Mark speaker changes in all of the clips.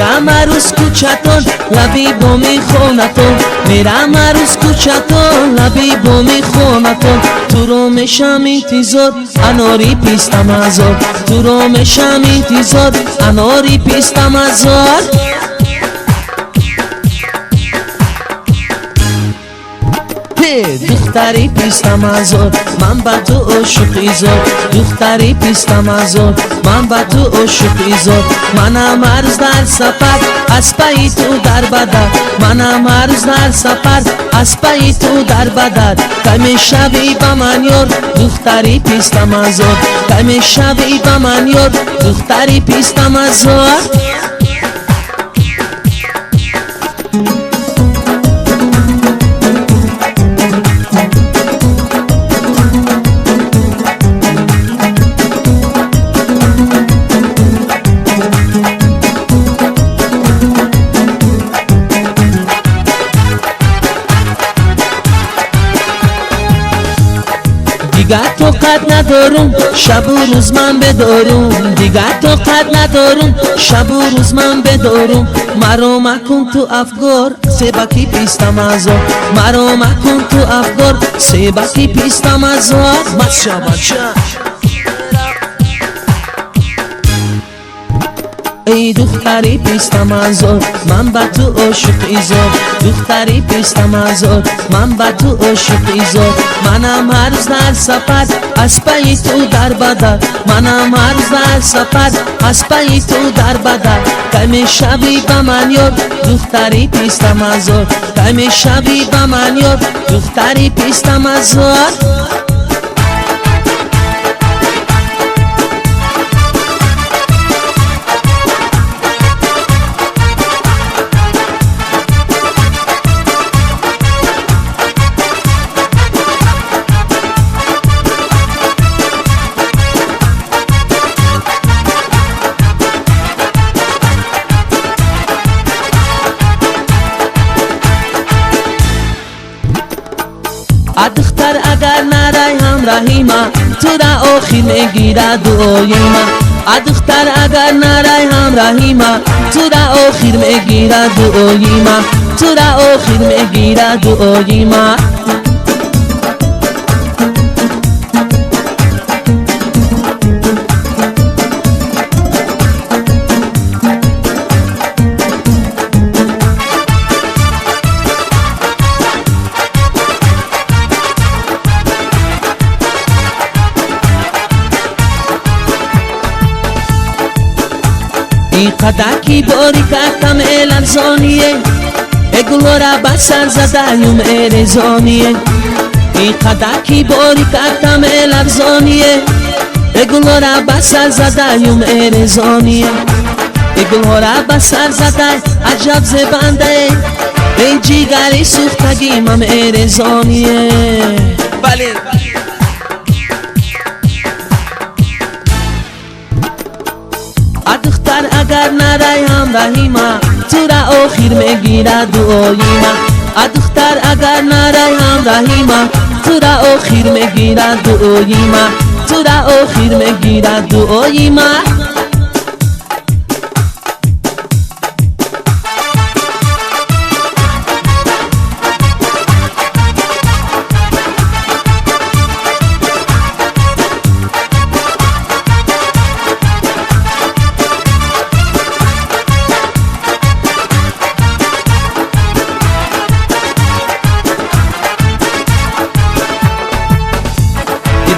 Speaker 1: میرم عروس کوچتون لبی با میخونتون میرم عروس کوچتون لبی با میخونتون تو رو میشم انتظار اناری پیستم ازار تو رو میشم انتظار اناری پیستم ازار دختری پیستم ازار من با تو عاشقی زار دختری پیستم ازار من با تو عاشقی زار منم هر روز در سفر از پای تو در بدر منم هر روز در سفر از پای تو در بدر کمی شبی با من یار دختری پیستم ازار کمی شبی با من یار دختری پیستم ازار دیگر طاقت ندارم شب و روز من بدارم دیگر طاقت ندارم شب و روز من بدارم مرا مکن تو افگار سبکی پیستم ازار مرا مکن تو افگار سبکی پیستم ازار بچه ای دختری پیستم ازار من با تو عاشقی زار دختری پیستم ازار من با تو عاشقی زار منم هر روز در سفر از پای تو در بدر منم هر روز در سفر از پای تو در بدر کمی شبی با من یار دختری پیستم ازار کمی شبی با من یار دختری پیستم ازار دختر اگر نرای همراهی ما تو را آخر میگیره دعای ما دختر اگر نرای همراهی ما تو را آخر میگیره دعای ما تو را آخر میگیره دعای ما ای قدکی باری کتم الارزانیه ای گلورا بسر زدایم ارزانیه ای قدکی باری کتم الارزانیه ای گلورا بسر زدایم ارزانیه ای گلورا بسر زدای عجب زبنده ای جیگری سوختگیم هم ارزانیه بله دختر اگر نرای همراهی ما تو را آخر میگیره دعای ما دختر اگر نرای همراهی ما تو را آخر میگیره دعای ما تو را آخر میگیره دعای ما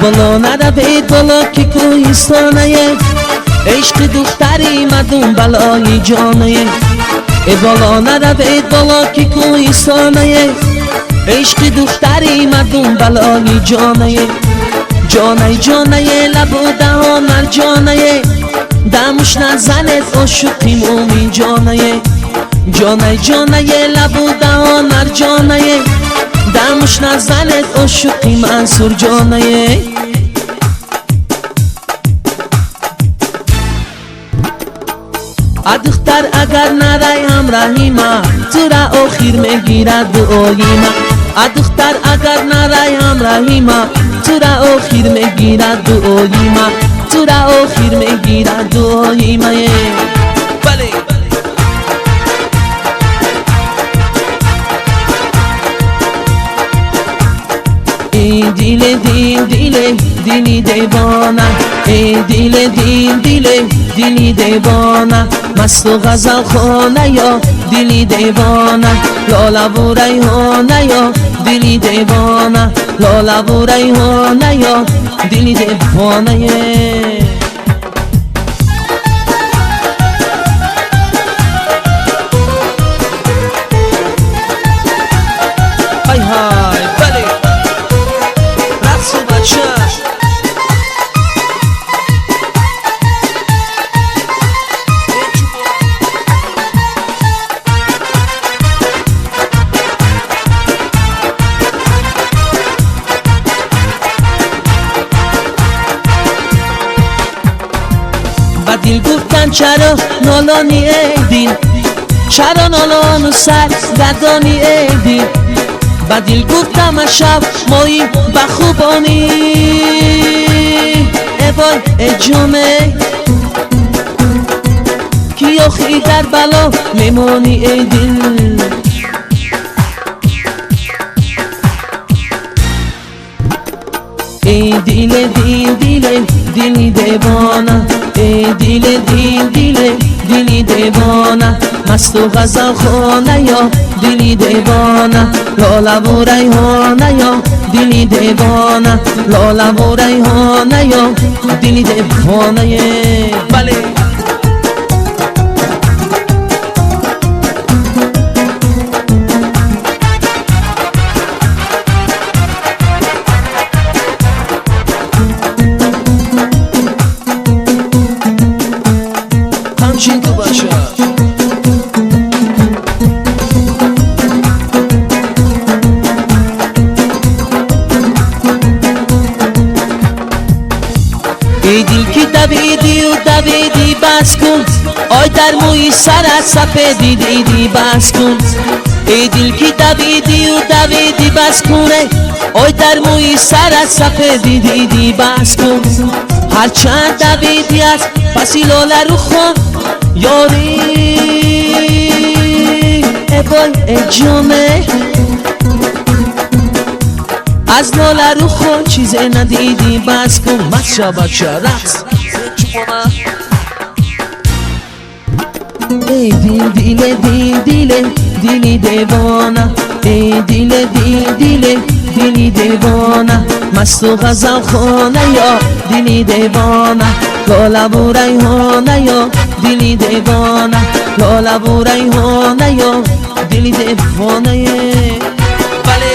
Speaker 1: بالا نروید بالا که کوهستانه عشق دختری مردم بلای جانه ای بالا نروید بالا که کوهستانه عشق دختری مردم بلای جانه جانه جانه لب و دهان مرجانه دمش نزنت عاشقی مومین جانه جانه جانه لب و دهان مرجانه دمش نزنت عاشقی منصور جانه دختر اگر نرای همراهی ما تو را آخر میگیره دعای ما دختر اگر نرای همراهی ما تو را آخر میگیره دعای ما تو را آخر میگیره دعای ما بله دیوانه ای دلی دیوانه مست و غزل خانه یا دلی دیوانه لاله و ریحانه یا دلی دیوانه لاله و ریحانه یا دلی دیوانه های های بله رقص و بچه و دل گفتن چرا نالانی ای دل چرا نالان و سر گردانی ای دل و دل گفتم شب مایی بخوبانی ای وای ای جمعه کیاخی در بلا میمانی ای دل ای دل دیوانه ای دل دیوانه مست و غزل خانه یا دلی دیوانه لاله و ریحانه یا دلی دیوانه لاله و ریحانه یا دلی دیوانه بله همچین تو باشه ای دل که دویدی بس کن آی در موی سرت سپیدی دیدی بس کن ای دل که دویدی بس کنه آی در موی سرت سپیدی دیدی بس کن هرچند دویدی از پسی لاله رو خون یاری ای وای ای جمعه از لاله رو خون چیزی ندیدی بس کن مچه بچه رقص ای دل دیوانه ای دل دیوانه مست و غزل خانه یا دلی دیوانه لاله و ریحانه یا دلی دیوانه لاله و ریحانه یا دلی دیوانه بله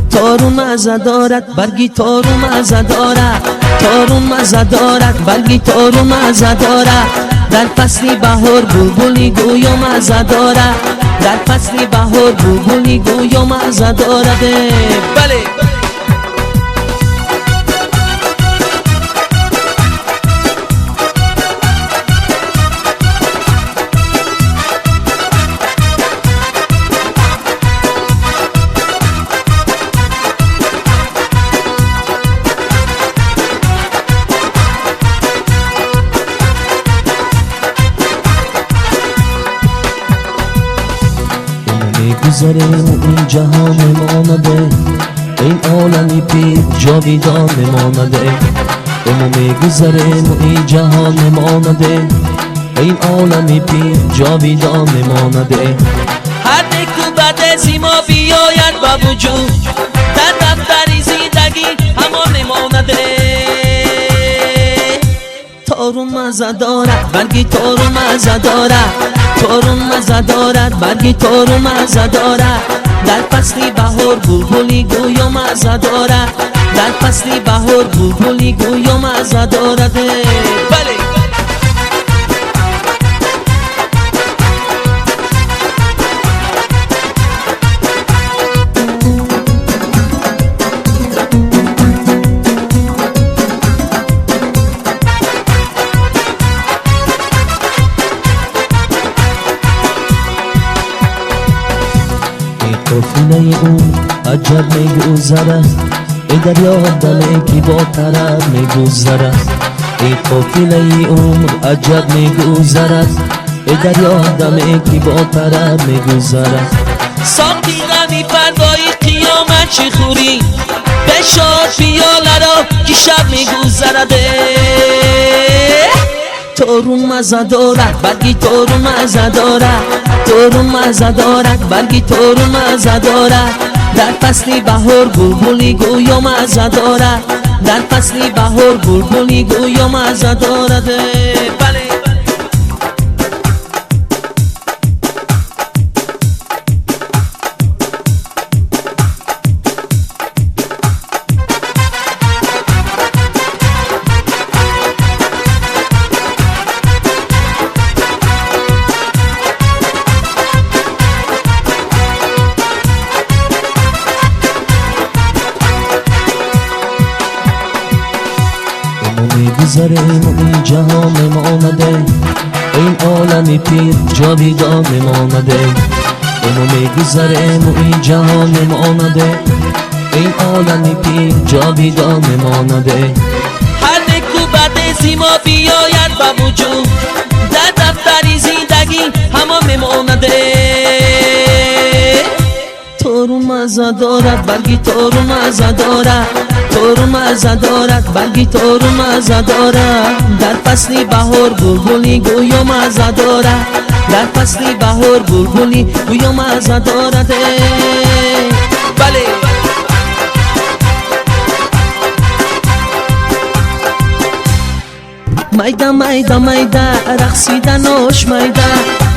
Speaker 1: تارون مزه دارد برگی تارون مزه دارد تارون مزه دارد برگی تارون مزه دارد در فصل بهار بلبلی گویا مزه دارد در فصل بهار بلبلی گویا مزه دارد بله
Speaker 2: میگذره این جهان مانده این عالمی پیر جاویدان مانده اما میگذره این جهان مانده این عالمی پیر جاویدان مانده
Speaker 1: هر نیکو بعد زیما بیاید با وجود در دفتر زندگی همان مانده تارون مزه دارد برگی تارون مزه دارد تارون مزه دارد برگی تارون مزه دارد در فصل بهار بلبلی گویا مزه دارد در فصل بهار بلبلی گویا مزه دارد بله
Speaker 2: قافله اون عجب میگذرد ای دریا دمی که با طرب میگذرد ای قافله اون عجب میگذرد ای دریا دمی که با طرب میگذرد
Speaker 1: ساقی غمی فردای قیامت چی خوری بشار پیاله را که شب میگذرده تورون مزه دارد برگی تورون مزه دارد تورون مزه دارد برگی تورون مزه دارد در فصل بهار بلبلی گویا مزه دارد در فصل بهار بلبلی گویا مزه دارد بله
Speaker 2: میگذره این جهان میمانده این عالمی پیر جاویدان میمانده اونو میگذره این جهان میمانده این عالمی پیر جاویدان میمانده
Speaker 1: هر نکو بعد زیما بیاید به وجود در دفتری زندگی همه میمانده تورون مزه دارد برگی تورون مزه دارد تورون مزه دارد برگی تورون مزه دارد در فصل بهار بلبلی گویا مزه دارد در فصل بهار بلبلی گویا مزه دارد بله میده میده میده رقصیدنش میده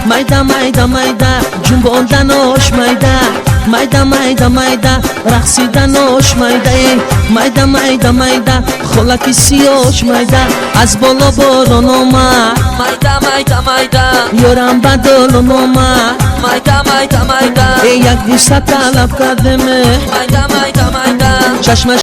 Speaker 1: میده میده میده جنباندنش میده میده میده میده رقصیدنش میده میده میده میده خلک سیاش میده از بالا باران آمد میده میده میده یارم بدل آمد میده میده میده یک دوست طلب کردم میده میده میده چشمش